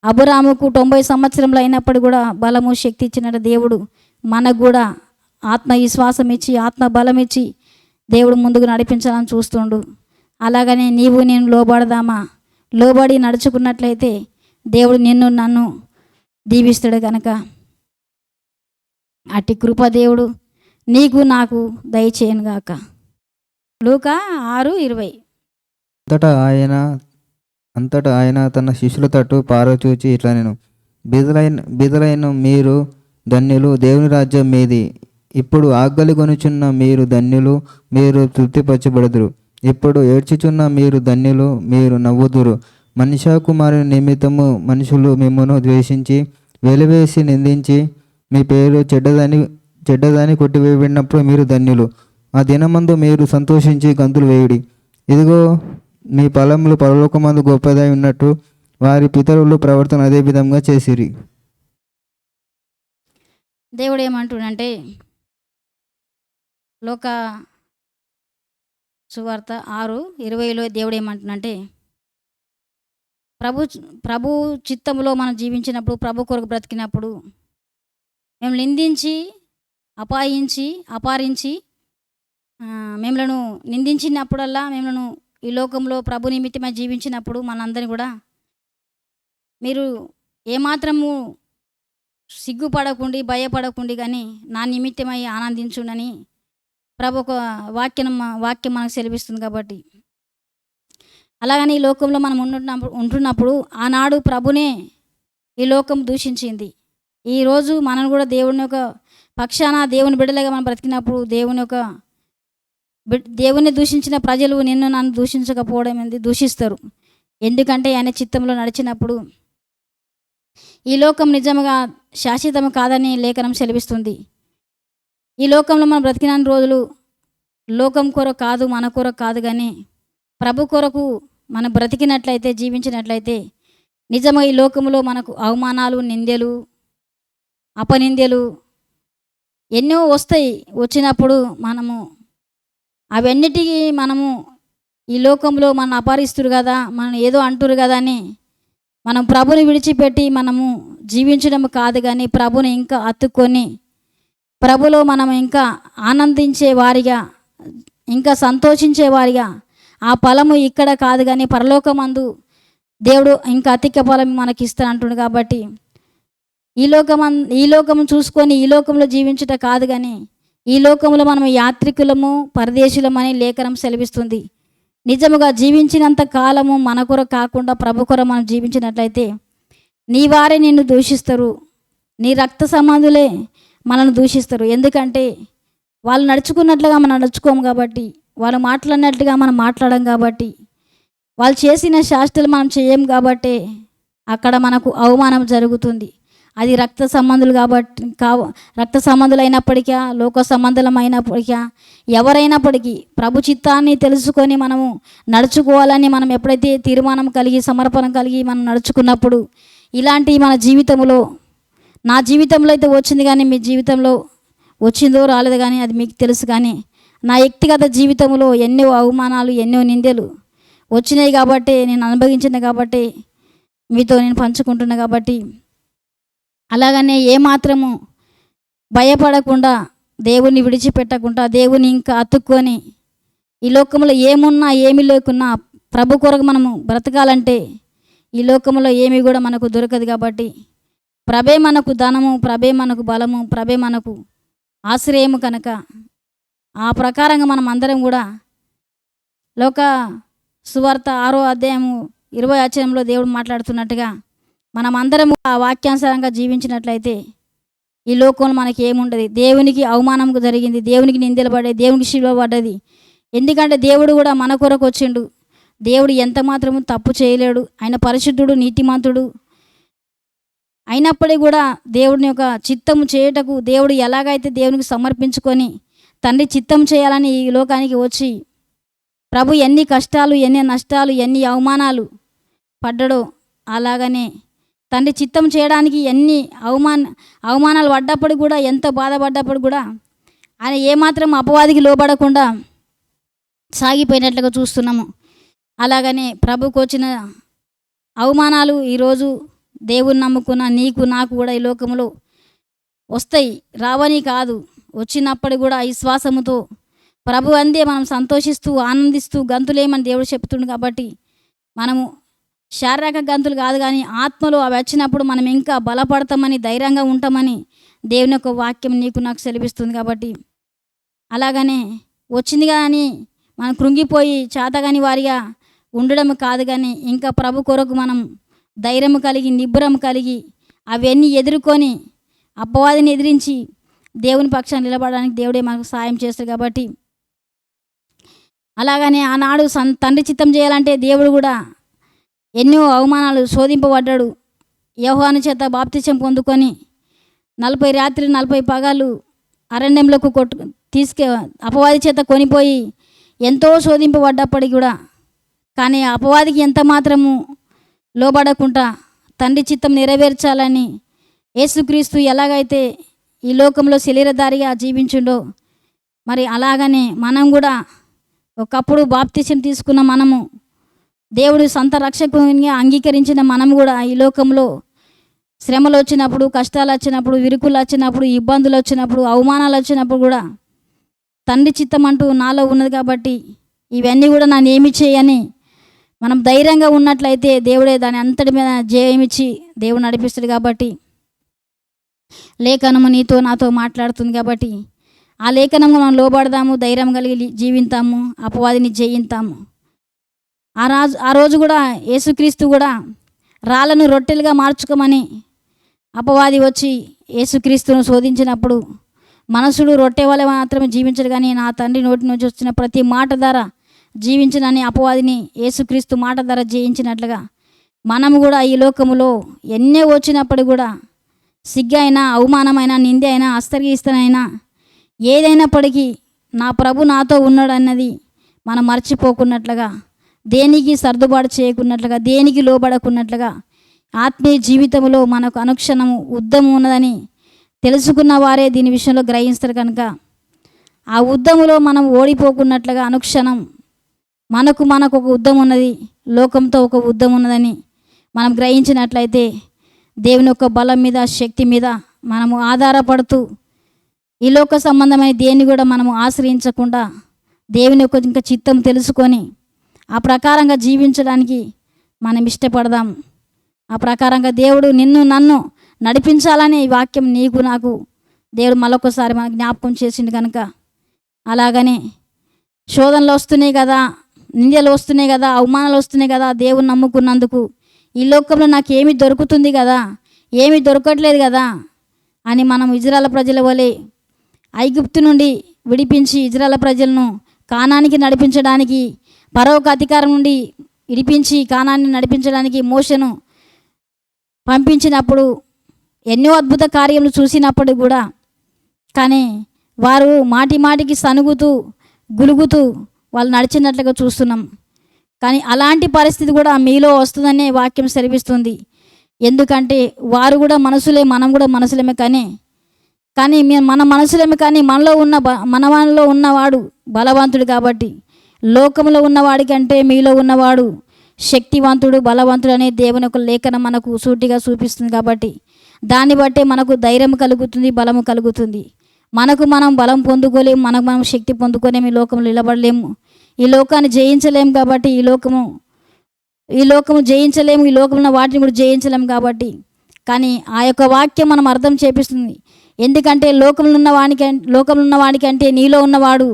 అబ్రాహాముకు 90 సంవత్సరములు అయినప్పుడు కూడా బలము శక్తి ఇచ్చినట్టు దేవుడు మనకు కూడా ఆత్మవిశ్వాసం ఇచ్చి ఆత్మ బలం ఇచ్చి దేవుడు ముందుకు నడిపించాలని చూస్తుండు. అలాగనే నీవు నేను లోబడదామా? లోబడి నడుచుకున్నట్లయితే దేవుడు నిన్ను నన్ను దీవిస్తాడు కనుక అట్టి కృప దేవుడు నీకు నాకు దయచేయనుగాక. లూకా 6:20. అంతటా ఆయన తన శిష్యుల తట్టు పారచూచి ఇట్లా, నేను బీదలైన మీరు ధన్యులు, దేవుని రాజ్యం మీది. ఇప్పుడు ఆకలి కొనుచున్న మీరు ధన్యులు, మీరు తృప్తిపరచబడుదురు. ఇప్పుడు ఏడ్చుచున్న మీరు ధన్యులు, మీరు నవ్వుదురు. మనుష్య కుమారుని నిమిత్తము మనుషులు మిమ్మును ద్వేషించి వెలివేసి నిందించి మీ పేరు చెడ్డదని కొట్టివేయబడినప్పుడు మీరు ధన్యులు. ఆ దినమందు మీరు సంతోషించి గంతులు వేయుడి. ఇదిగో మీ ఫలములు పరలోకమందు గొప్పదై ఉన్నట్టు వారి పితరులు ప్రవర్తన అదే విధంగా చేసిరి. దేవుడు ఏమంటున్నాడంటే, లోక సువార్త 6:20లో దేవుడు ఏమంటున్నాడంటే, ప్రభు చిత్తములో మనం జీవించినప్పుడు, ప్రభు కొరకు బ్రతికినప్పుడు, మేము నిందించి అపారించి మేములను నిందించినప్పుడల్లా, మేములను ఈ లోకంలో ప్రభు నిమిత్తమై జీవించినప్పుడు మనందరినీ కూడా మీరు ఏమాత్రము సిగ్గుపడకుండి భయపడకుండి కానీ నా నిమిత్తమై ఆనందించుండని ప్రభు ఒక వాక్యం మనకు సెలవిస్తుంది. కాబట్టి అలాగని ఈ లోకంలో మనం ఉంటున్నప్పుడు ఆనాడు ప్రభునే ఈ లోకం దూషించింది. ఈరోజు మనం కూడా దేవుని యొక్క పక్షాన దేవుని బిడ్డలుగా మనం బ్రతికినప్పుడు దేవుని దూషించిన ప్రజలు నిన్ను నన్ను దూషించకపోవడం దూషిస్తారు. ఎందుకంటే ఆయన చిత్తంలో నడిచినప్పుడు ఈ లోకం నిజంగా శాశ్వతం కాదని లేఖనం సెలవిస్తుంది. ఈ లోకంలో మనం బ్రతికిన రోజులు లోకం కొరకు కాదు, మన కొరకు కాదు, కానీ ప్రభు కొరకు మనం బ్రతికినట్లయితే, జీవించినట్లయితే నిజంగా ఈ లోకంలో మనకు అవమానాలు, నిందెలు, అపనిందెలు ఎన్నో వస్తాయి. వచ్చినప్పుడు మనము అవన్నిటికీ మనము ఈ లోకంలో మనం అపహరిస్తురు కదా, మనం ఏదో అంటురు కదా అని మనం ప్రభుని విడిచిపెట్టి మనము జీవించడం కాదు, కానీ ప్రభుని ఇంకా అతుక్కొని ప్రభులో మనం ఇంకా ఆనందించే వారిగా, ఇంకా సంతోషించే వారిగా, ఆ ఫలము ఇక్కడ కాదు కానీ పరలోకమందు దేవుడు ఇంకా అధిక ఫలం మనకి ఇస్తాను అంటుండు. కాబట్టి ఈ లోకము చూసుకొని ఈ లోకంలో జీవించుట కాదు, కానీ ఈ లోకంలో మనం యాత్రికులము, పరదేశులమని లేఖనం సెలవిస్తుంది. నిజముగా జీవించినంత కాలము మన కొరకు కాకుండా ప్రభు కొరకు మనం జీవించినట్లయితే నీ వారే నిన్ను దూషిస్తారు, నీ రక్త సంబంధులే మనల్ని దూషిస్తారు. ఎందుకంటే వాళ్ళు నడుచుకున్నట్లుగా మనం నడుచుకోము కాబట్టి, వాళ్ళు మాట్లాడినట్లుగా మనం మాట్లాడం కాబట్టి, వాళ్ళు చేసిన శాస్త్రాలు మనం చేయం కాబట్టి అక్కడ మనకు అవమానం జరుగుతుంది. అది రక్త సంబంధులు కాబట్టి రక్త సంబంధులు అయినప్పటికీ, లోక సంబంధులం అయినప్పటికీ, ఎవరైనప్పటికీ ప్రభు చిత్తాన్ని తెలుసుకొని మనము నడుచుకోవాలని మనం ఎప్పుడైతే తీర్మానం కలిగి, సమర్పణ కలిగి మనం నడుచుకున్నప్పుడు, ఇలాంటి మన జీవితంలో, నా జీవితంలో అయితే వచ్చింది కానీ మీ జీవితంలో వచ్చిందో రాలేదు కానీ అది మీకు తెలుసు, కానీ నా వ్యక్తిగత జీవితంలో ఎన్నో అవమానాలు, ఎన్నో నిందలు వచ్చినాయి. కాబట్టి నేను అనుభవించిన కాబట్టి మీతో నేను పంచుకుంటున్నా. కాబట్టి అలాగనే ఏమాత్రము భయపడకుండా, దేవుని విడిచిపెట్టకుండా, దేవుని ఇంకా అతుక్కొని ఈ లోకంలో ఏమున్నా ఏమి లేకున్నా ప్రభు కొరకు మనము బ్రతకాలంటే ఈ లోకంలో ఏమి కూడా మనకు దొరకదు. కాబట్టి ప్రభే మనకు ధనము, ప్రభే మనకు బలము, ప్రభే మనకు ఆశ్రయము కనుక ఆ ప్రకారంగా మనం అందరం కూడా లోక సువార్త 6:20 దేవుడు మాట్లాడుతున్నట్టుగా మనం అందరము ఆ వాక్యానుసారంగా జీవించినట్లయితే ఈ లోకంలో మనకి ఏముండదు. దేవునికి అవమానం జరిగింది, దేవునికి నిందలు పడ్డాయి, దేవునికి శిలువ పడ్డది. ఎందుకంటే దేవుడు కూడా మన కొరకు వచ్చిండు. దేవుడు ఎంత మాత్రము తప్పు చేయలేడు. ఆయన పరిశుద్ధుడు, నీతిమంతుడు. అయినప్పటికీ కూడా దేవుడిని యొక్క చిత్తము చేయుటకు దేవుడు ఎలాగైతే దేవునికి సమర్పించుకొని తండ్రి చిత్తం చేయాలని ఈ లోకానికి వచ్చి ప్రభు ఎన్ని కష్టాలు, ఎన్ని నష్టాలు, ఎన్ని అవమానాలు అలాగనే తండ్రి చిత్తం చేయడానికి ఎన్ని అవమానాలు పడ్డప్పుడు కూడా, ఎంతో బాధపడ్డప్పుడు కూడా ఆయన ఏమాత్రం అపవాదికి లోబడకుండా సాగిపోయినట్లుగా చూస్తున్నాము. అలాగనే ప్రభుకు వచ్చిన అవమానాలు ఈరోజు దేవుని నమ్ముకున్న నీకు నాకు కూడా ఈ లోకంలో వస్తాయి. రావని కాదు, వచ్చినప్పుడు కూడా విశ్వాసముతో ప్రభు అందే మనం సంతోషిస్తూ ఆనందిస్తూ గంతులేమని దేవుడు చెప్తుండు. కాబట్టి మనము శారీరక గంతులు కాదు కానీ ఆత్మలో అవి వచ్చినప్పుడు మనం ఇంకా బలపడతామని, ధైర్యంగా ఉంటామని దేవుని యొక్క వాక్యం నీకు నాకు సెలవిస్తుంది. కాబట్టి అలాగనే వచ్చింది కానీ మనం కృంగిపోయి చేతగాని వారిగా ఉండడం కాదు, కానీ ఇంకా ప్రభు కొరకు మనం ధైర్యం కలిగి, నిబ్బరం కలిగి అవన్నీ ఎదుర్కొని అపవాదిని ఎదిరించి దేవుని పక్షాన్ని నిలబడడానికి దేవుడే మనకు సాయం చేస్తాడు. కాబట్టి అలాగనే ఆనాడు తండ్రి చిత్తం చేయాలంటే దేవుడు కూడా ఎన్నో అవమానాలు శోధింపబడ్డాడు. యోహాను చేత బాప్తిసం పొందుకొని 40 రాత్రి 40 పగలు అరణ్యంలోకి అపవాది చేత కొనిపోయి ఎంతో శోధింపబడ్డప్పటికి కూడా, కానీ అపవాదికి ఎంత మాత్రము లోబడకుండా తండ్రి చిత్తం నెరవేర్చాలని యేసుక్రీస్తు ఎలాగైతే ఈ లోకంలో శరీరధారిగా జీవించుండో, మరి అలాగనే మనం కూడా ఒకప్పుడు బాప్తిసం తీసుకున్న మనము, దేవుడు సొంత రక్షకునిగా అంగీకరించిన మనం కూడా ఈ లోకంలో శ్రమలు వచ్చినప్పుడు, కష్టాలు వచ్చినప్పుడు, విరుకులు వచ్చినప్పుడు, ఇబ్బందులు వచ్చినప్పుడు, అవమానాలు వచ్చినప్పుడు కూడా తండ్రి చిత్తం అంటూ నాలో ఉన్నది. కాబట్టి ఇవన్నీ కూడా నన్ను ఏమి చేయని మనం ధైర్యంగా ఉన్నట్లయితే దేవుడే దాని అంతటి మీద జయమిచ్చి దేవుడు నడిపిస్తాడు. కాబట్టి లేఖనము నీతో నాతో మాట్లాడుతుంది. కాబట్టి ఆ లేఖనము మనం లోబడదాము, ధైర్యం కలిగి జీవింతాము, అపవాదిని జయిస్తాము. ఆ రోజు కూడా యేసుక్రీస్తు కూడా రాళ్ళను రొట్టెలుగా మార్చుకోమని అపవాది వచ్చి యేసుక్రీస్తును శోధించినప్పుడు మనసుడు రొట్టె వల్ల మాత్రమే జీవించడు కానీ నా తండ్రి నోటి నుంచి వచ్చిన ప్రతి మాట ద్వారా జీవించనని అపవాదిని యేసుక్రీస్తు మాట ద్వారా జయించినట్లుగా మనము కూడా ఈ లోకములో ఎన్నో వచ్చినప్పుడు కూడా సిగ్గైనా, అవమానమైన, నింద అయినా, అస్తగిస్తనైనా ఏదైనప్పటికీ నా ప్రభు నాతో ఉన్నాడు అన్నది మనం మర్చిపోకున్నట్లుగా, దేనికి సర్దుబాటు చేయకున్నట్లుగా, దేనికి లోబడకున్నట్లుగా ఆత్మీయ జీవితంలో మనకు అనుక్షణము యుద్ధము ఉన్నదని తెలుసుకున్న వారే దీని విషయంలో గ్రహిస్తారు. కనుక ఆ యుద్ధములో మనం ఓడిపోకున్నట్లుగా అనుక్షణం మనకు ఒక యుద్ధం ఉన్నది, లోకంతో ఒక యుద్ధం ఉన్నదని మనం గ్రహించినట్లయితే దేవుని యొక్క బలం మీద, శక్తి మీద మనము ఆధారపడుతూ ఈ లోక సంబంధమైన దేన్ని కూడా మనము ఆశ్రయించకుండా దేవుని యొక్క ఇంకా చిత్తం తెలుసుకొని ఆ ప్రకారంగా జీవించడానికి మనం ఇష్టపడదాం. ఆ ప్రకారంగా దేవుడు నిన్ను నన్ను నడిపించాలని ఈ వాక్యం నీకు నాకు దేవుడు మరొకసారి మనకు జ్ఞాపకం చేసిండు. కనుక అలాగనే శోధనలు వస్తున్నాయి కదా, నిందలు వస్తున్నాయి కదా, అవమానాలు వస్తున్నాయి కదా, దేవుని నమ్ముకున్నందుకు ఈ లోకంలో నాకు ఏమి దొరుకుతుంది కదా, ఏమి దొరకట్లేదు కదా అని మనం ఇజ్రాయేల్ ప్రజల వలె ఐగుప్తు నుండి విడిపించి ఇజ్రాయేల్ ప్రజలను కానానికి నడిపించడానికి, ఫరోకు అధికారం నుండి విడిపించి కానాన్ని నడిపించడానికి మోషను పంపించినప్పుడు ఎన్నో అద్భుత కార్యములు చూసినప్పుడు కూడా, కానీ వారు మాటి మాటికి సనుగుతూ గులుగుతూ వాళ్ళు నడిచినట్లుగా చూస్తున్నాం. కానీ అలాంటి పరిస్థితి కూడా మీలో వస్తుందనే వాక్యం సెలవిస్తుంది. ఎందుకంటే వారు కూడా మనసులే, మనం కూడా మనసులేమే. కానీ మన మనసులేమే, కానీ మనలో ఉన్నవాడు బలవంతుడు. కాబట్టి లోకంలో ఉన్నవాడి కంటే మీలో ఉన్నవాడు శక్తివంతుడు, బలవంతుడు అనే దేవుని యొక్క లేఖనం మనకు సూటిగా చూపిస్తుంది. కాబట్టి దాన్ని బట్టే మనకు ధైర్యం కలుగుతుంది, బలము కలుగుతుంది. మనం బలం పొందుకోలేము, మనం శక్తి పొందుకోలేము, ఈ లోకంలో నిలబడలేము, ఈ లోకాన్ని జయించలేము. కాబట్టి ఈ లోకము జయించలేము, ఈ లోకంలో వాటిని కూడా జయించలేము. కాబట్టి కానీ ఆ యొక్క వాక్యం మనం అర్థం చేపిస్తుంది. ఎందుకంటే లోకంలో ఉన్న వాడికంటే నీలో ఉన్నవాడు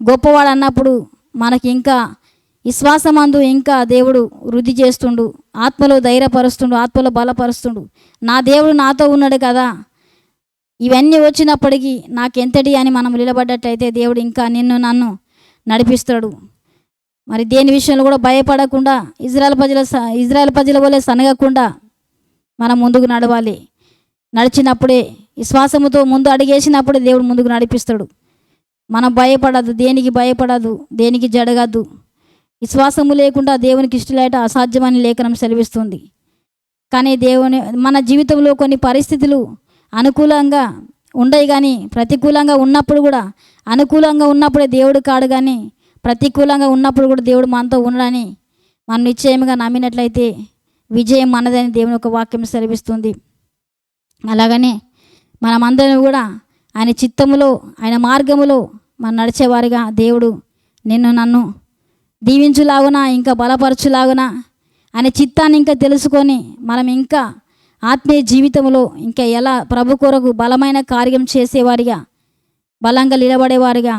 గొప్పవాడు అన్నప్పుడు మనకి ఇంకా విశ్వాసమందు ఇంకా దేవుడు వృద్ధి చేస్తుండు, ఆత్మలో ధైర్యపరుస్తుండు, ఆత్మలో బలపరుస్తుండు. నా దేవుడు నాతో ఉన్నాడు కదా, ఇవన్నీ వచ్చినప్పటికీ నాకెంతటి అని మనం నిలబడ్డట్టయితే దేవుడు ఇంకా నిన్ను నన్ను నడిపిస్తాడు. మరి దేని విషయంలో కూడా భయపడకుండా ఇజ్రాయెల్ ప్రజల వలె సనగకుండా మనం ముందుకు నడవాలి. నడిచినప్పుడే విశ్వాసముతో ముందు అడిగేసినప్పుడే దేవుడు ముందుకు నడిపిస్తాడు. మనం భయపడద్దు, దేనికి భయపడద్దు, దేనికి జడగద్దు. విశ్వాసము లేకుండా దేవునికి ఇష్టలేట అసాధ్యమని లేఖనం సెలవిస్తుంది. కానీ మన జీవితంలో కొన్ని పరిస్థితులు అనుకూలంగా ఉండయి, కానీ ప్రతికూలంగా ఉన్నప్పుడు కూడా, అనుకూలంగా ఉన్నప్పుడే దేవుడు కాడు, కానీ ప్రతికూలంగా ఉన్నప్పుడు కూడా దేవుడు మనతో ఉండడని మనం నిశ్చయంగా నమ్మినట్లయితే విజయం మనదని దేవుని యొక్క వాక్యం సెలవిస్తుంది. అలాగనే మనమందరం కూడా ఆయన చిత్తములో, ఆయన మార్గములో మనం నడిచేవారిగా దేవుడు నన్ను దీవించులాగున, ఇంకా బలపరచులాగున, ఆయన చిత్తాన్ని ఇంకా తెలుసుకొని మనం ఇంకా ఆత్మీయ జీవితంలో ఇంకా ఎలా ప్రభు కొరకు బలమైన కార్యం చేసేవారిగా, బలంగా నిలబడేవారిగా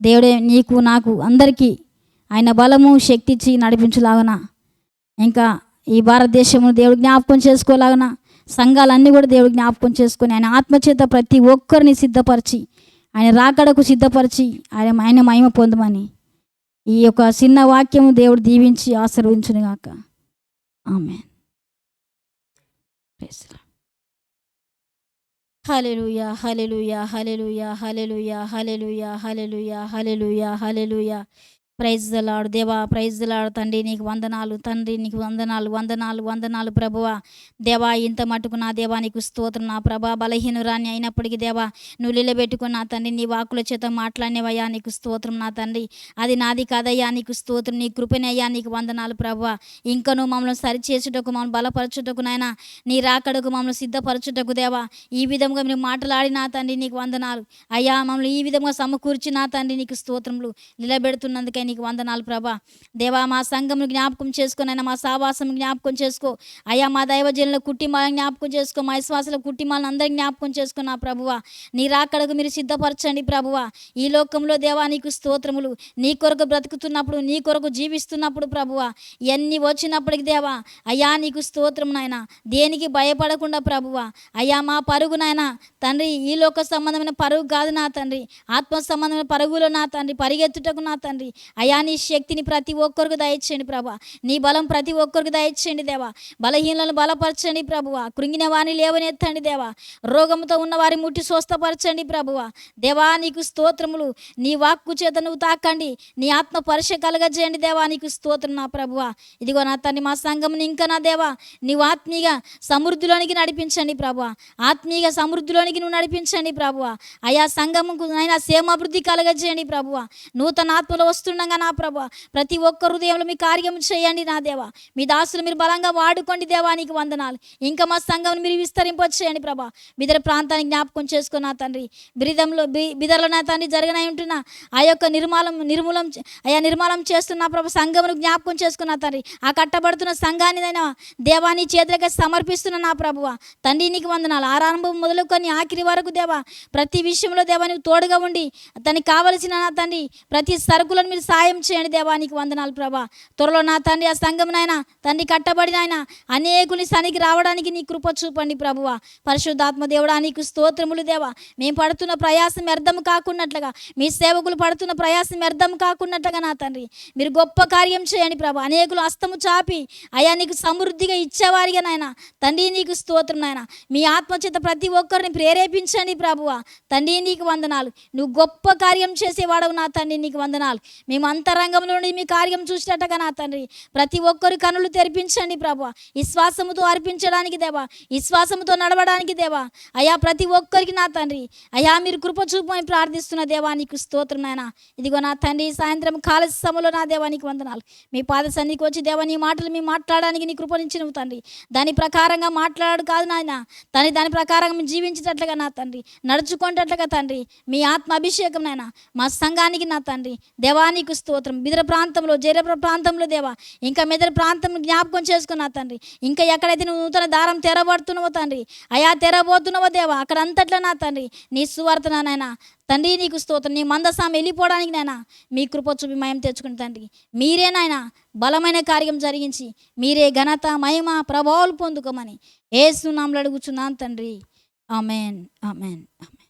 దేవుడే నీకు నాకు అందరికీ ఆయన బలము శక్తి ఇచ్చి నడిపించులాగున, ఇంకా ఈ భారతదేశము దేవుడు జ్ఞాపకం చేసుకోలాగున, సంఘాలన్నీ కూడా దేవుడు జ్ఞాపకం చేసుకొని ఆయన ఆత్మచేత ప్రతి ఒక్కరిని సిద్ధపరిచి ఆయన రాకడకు సిద్ధపరిచి ఆయన మహిమ పొందమని ఈ యొక్క చిన్న వాక్యము దేవుడు దీవించి ఆశీర్వదించునుగాక. Amen. Hallelujah hallelujah hallelujah hallelujah hallelujah hallelujah hallelujah hallelujah. Praise the Lord. దేవా ప్రైజ్ ద లార్డ్. తండ్రి నీకు వందనాలు, తండ్రి నీకు వందనాలు, వందనాలు, వందనాలు ప్రభువా. దేవా ఇంత మటుకు నా దేవా నీకు స్తోత్రం. నా ప్రభా బలహీనురాన్ని అయినప్పటికీ దేవా నువ్వు నిలబెట్టుకుని నా తండ్రి నీ వాకుల చేత మాట్లాడినవయ్యా నీకు స్తోత్రం. నా తండ్రి అది నాది కాదయ్యా నీకు స్తోత్రం. నీ కృపనయ్యా నీకు వందనాలు ప్రభువా. ఇంకా నువ్వు మమ్మల్ని సరిచేసుటకు, మమ్మల్ని బలపరచుటకు నాయన, నీ రాకడకు మమ్మల్ని సిద్ధపరచుటకు దేవా ఈ విధంగా మీరు మాట్లాడి నా తండ్రి నీకు వందనాలు అయ్యా. మమ్మల్ని ఈ విధంగా సమకూర్చి నా తండ్రి నీకు స్తోత్రములు. నిలబెడుతున్నందుకే నీకు వందనాలు ప్రభా. దేవా మా సంఘమును జ్ఞాపకం చేసుకొని అయినా మా సావాసం జ్ఞాపకం చేసుకో అయ్యా. మా దైవజనుల కుటుంబాలను జ్ఞాపకం చేసుకో, మా విశ్వాసుల కుటుంబాలను అందరినీ జ్ఞాపకం చేసుకో నా ప్రభువా. నీ రాకడకు మీరు సిద్ధపరచండి ప్రభువా. ఈ లోకంలో దేవా నీకు స్తోత్రములు. నీ కొరకు బ్రతుకుతున్నప్పుడు, నీ కొరకు జీవిస్తున్నప్పుడు ప్రభువా ఎన్ని వచ్చినప్పటికి దేవా అయ్యా నీకు స్తోత్రం నాయన. దేనికి భయపడకుండా ప్రభువా అయ్యా మా పరుగు నాయన తండ్రి ఈ లోక సంబంధమైన పరుగు కాదు నా తండ్రి, ఆత్మ సంబంధమైన పరుగులో నా తండ్రి పరిగెత్తుటకు నా తండ్రి అయ్యా నీ శక్తిని ప్రతి ఒక్కరికి దయచేయండి ప్రభా. నీ బలం ప్రతి ఒక్కరికి దయచేయండి దేవా. బలహీనలను బలపరచండి ప్రభువా. కృంగిన వారిని లేవనెత్తండి దేవా. రోగంతో ఉన్న వారిని ముట్టి స్వస్థపరచండి ప్రభువా. దేవా నీకు స్తోత్రములు. నీ వాక్కు చేత నువ్వు తాకండి, నీ ఆత్మ పరిశ కలగజేయండి దేవా నీకు స్తోత్రం నా ప్రభువా. ఇదిగో నా తండ్రి మా సంఘముని ఇంకా నా దేవా నీవు ఆత్మీయ సమృద్ధిలోనికి నడిపించండి ప్రభువా. ఆత్మీయ సమృద్ధిలోనికి నువ్వు నడిపించండి ప్రభువా. అయా సంఘముకు అయినా సేమాభివృద్ధి కలగజేయండి ప్రభువా. నూతన ఆత్మలో వస్తుండగా నా ప్రభా ప్రతి ఒక్క హృదయంలో మీ కార్యం చేయండి నా దేవా. మీ దాసులు మీరు బలంగా వాడుకోండి దేవా నీకు వందనాలు. ఇంకా మా సంఘం మీరు విస్తరింపచేయండి ప్రభా. బిదర ప్రాంతాన్ని జ్ఞాపకం చేసుకున్న నా తండ్రి బిదర్లో నా తండ్రి జరగనై ఉంటున్న ఆ యొక్క నిర్మూలం చేస్తున్న ప్రభా సంఘమును జ్ఞాపకం చేసుకున్న తండ్రి. ఆ కట్టబడుతున్న సంఘాన్ని దేవాని చేతులకి సమర్పిస్తున్న నా ప్రభువా తండ్రి నీకు వందనాలు. ఆరంభం మొదలుకొని ఆఖరి వరకు దేవా ప్రతి విషయంలో దేవా నీవు తోడుగా ఉండి తనకి కావలసిన నా తండ్రి ప్రతి సరుకులను మీరు సాయం చేయండి దేవా నీకు వందనాలు ప్రభా. త్వరలో నా తండ్రి ఆ సంఘం నాయన తండ్రి కట్టబడిన ఆయన అనేకుని సనికి రావడానికి నీ కృప చూపండి ప్రభువా. పరిశుద్ధాత్మ దేవుడా నీకు స్తోత్రములు దేవా. మేము పడుతున్న ప్రయాసం వ్యర్థం కాకున్నట్లుగా, మీ సేవకులు పడుతున్న ప్రయాసం వ్యర్థం కాకున్నట్లుగా నా తండ్రి మీరు గొప్ప కార్యం చేయండి ప్రభా. అనేకులు హస్తము చాపి అయ్యా నీకు సమృద్ధిగా ఇచ్చేవారిగా నాయన తండ్రి నీకు స్తోత్రం నాయన. మీ ఆత్మచేత ప్రతి ఒక్కరిని ప్రేరేపించండి ప్రభువా తండ్రి నీకు వందనాలు. నువ్వు గొప్ప కార్యం చేసేవాడవు నా తండ్రి నీకు వందనాలు. మేము అంతరంగంలో నుండి మీ కార్యం చూసినట్టుగా నా తండ్రి ప్రతి ఒక్కరి కనులు తెరిపించండి ప్రభువా. విశ్వాసముతో అర్పించడానికి దేవా, విశ్వాసముతో నడవడానికి దేవా అయ్యా ప్రతి ఒక్కరికి నా తండ్రి అయ్యా మీరు కృప చూపమని ప్రార్థిస్తున్న దేవా నీకు స్తోత్రం నాయన. ఇదిగో నా తండ్రి సాయంత్రం కాల సమయంలో నా దేవా నీకు వందనాలు. మీ పాద సన్నిధికి వచ్చి దేవా నీ మాటలు మేము మాట్లాడడానికి నీ కృపనిచ్చి నువ్వు తండ్రి దాని ప్రకారంగా మాట్లాడు కాదు నాయన తండ్రి, దాని ప్రకారంగా జీవించేటట్లుగా నా తండ్రి నడుచుకునేటట్లుగా తండ్రి మీ ఆత్మ అభిషేకం నాయన మా సంఘానికి నా తండ్రి దేవా నీకు స్తోత్రం. బిదర ప్రాంతంలో జైరపుర ప్రాంతంలో దేవా ఇంకా మెదర ప్రాంతం జ్ఞాపకం చేసుకున్నా తండ్రి. ఇంకా ఎక్కడైతే నువ్వు నూతన దారం తెరబడుతున్నావో తండ్రి అయా తెరబోతున్నావో దేవా అక్కడ అంతట్లా నా తండ్రి నీ సువార్త నాయన తండ్రి నీకు స్తోత్రం. నీ మందసామి వెళ్ళిపోవడానికి నాయన మీ కృప చూపి మయం తెచ్చుకుని తండ్రి మీరే నాయన బలమైన కార్యం జరిగించి మీరే ఘనత మహిమ ప్రభావాలు పొందుకోమని యేసు నామములో అడుగుచున్నాను తండ్రి. ఆమేన్ ఆమేన్ ఆమేన్.